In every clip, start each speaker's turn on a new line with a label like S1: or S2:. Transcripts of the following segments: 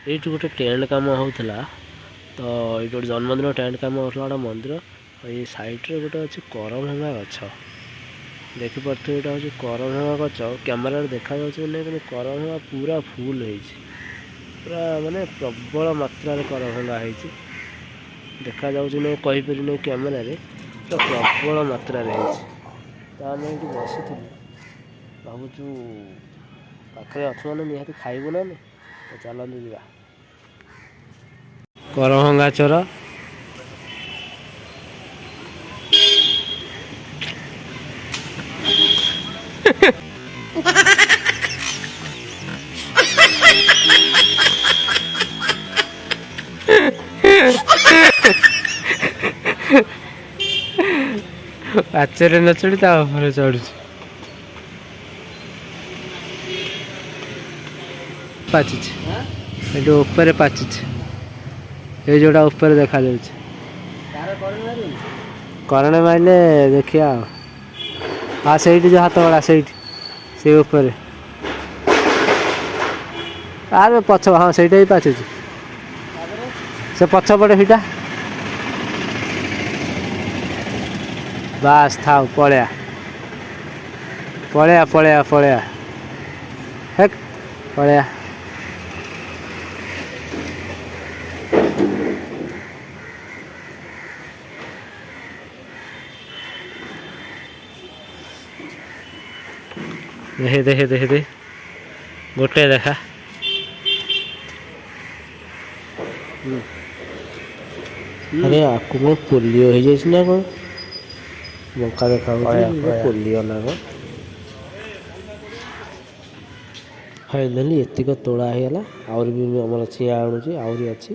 S1: ଏଇଠି ଗୋଟେ ଟେଣ୍ଟ କାମ ହେଉଥିଲା ତ ଏଇଠି ଗୋଟେ ଜନ୍ମଦିନ ଟେଣ୍ଟ କାମ ହେଉଥିଲା ଗୋଟେ ମନ୍ଦିର। ଏଇ ସାଇଡ଼ରେ ଗୋଟେ ଅଛି କରଭଙ୍ଗା ଗଛ, ଦେଖିପାରୁଥିବେ ଏଇଟା ହେଉଛି କରଭଙ୍ଗା ଗଛ। କ୍ୟାମେରାରେ ଦେଖାଯାଉଛି ମାନେ କିନ୍ତୁ କରଭଙ୍ଗା ପୁରା ଫୁଲ ହେଇଛି, ପୁରା ମାନେ ପ୍ରବଳ ମାତ୍ରାରେ କରଭଙ୍ଗା ହେଇଛି। ଦେଖାଯାଉଛି ନାହିଁ କହିପାରିନି କ୍ୟାମେରାରେ, ପୁରା ପ୍ରବଳ ମାତ୍ରାରେ ହେଇଛି। ତ ଆମେ ଏଇଠି ବସିଥିଲୁ, ଭାବୁଛୁ ପାଖରେ ଅଛୁ ମାନେ ନିହାତି ଖାଇବୁ ନା ନାହିଁ, ତ ଚାଲନ୍ତୁ ଯିବା। କରଭଙ୍ଗା ଚୋର ପାଚରେ ନ ଚଢି ତା ଉପରେ ଚଢୁଛି। ପାଚିଛି ଏଠି ଉପରେ ପାଚିଛି, ଏଇ ଯୋଉଟା ଉପରେ ଦେଖାଯାଉଛି। କରେଣ୍ଟ ମାଇଲେ ଦେଖିବା ଆଉ। ହଁ ସେଇଠି ଯୋଉ ହାତ ଗଳା ସେଇଠି, ସେଇ ଉପରେ ଆରେ ପଛ, ହଁ ସେଇଟା ବି ପାଚୁଛି, ସେ ପଛପଟେ ସେଇଟା। ବାସ୍ ଥାଉ, ପଳେଇଆ ପଳେଇଆ ପଳେଇଆ ପଳେଇଆ, ହେକ୍ ପଳେଇଆ। ଦେଖେ ଦେଖେ ଦେଖେ ଦେଖେ ଗୋଟେ ଦେଖା। ଆରେ ଆକୁ କ'ଣ ପୋଲିଓ ହେଇଯାଇଛି ନା କ'ଣ? ବଙ୍କା ଦେଖାଯାଉଛି, ପୋଲିଓ ନା କ'ଣ? ଫାଇନାଲି ଏତିକ ତୋଳା ହେଇଗଲା, ଆହୁରି ବି ଆମର ଚିଆଁ ଆଣୁଛି, ଆହୁରି ଅଛି।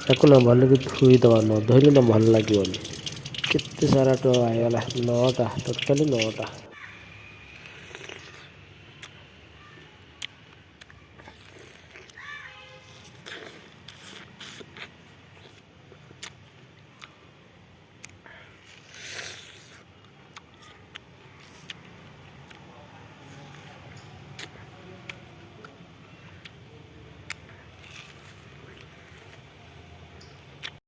S1: ତାକୁ ନା ଭଲକି ଧୋଇଦେବା, ନ ଧୋଇଲେ ନା ଭଲ ଲାଗିବନି। କେତେ ସାରା ହେଇଗଲା, 9ଟା, ଟୋଟାଲି 9ଟା।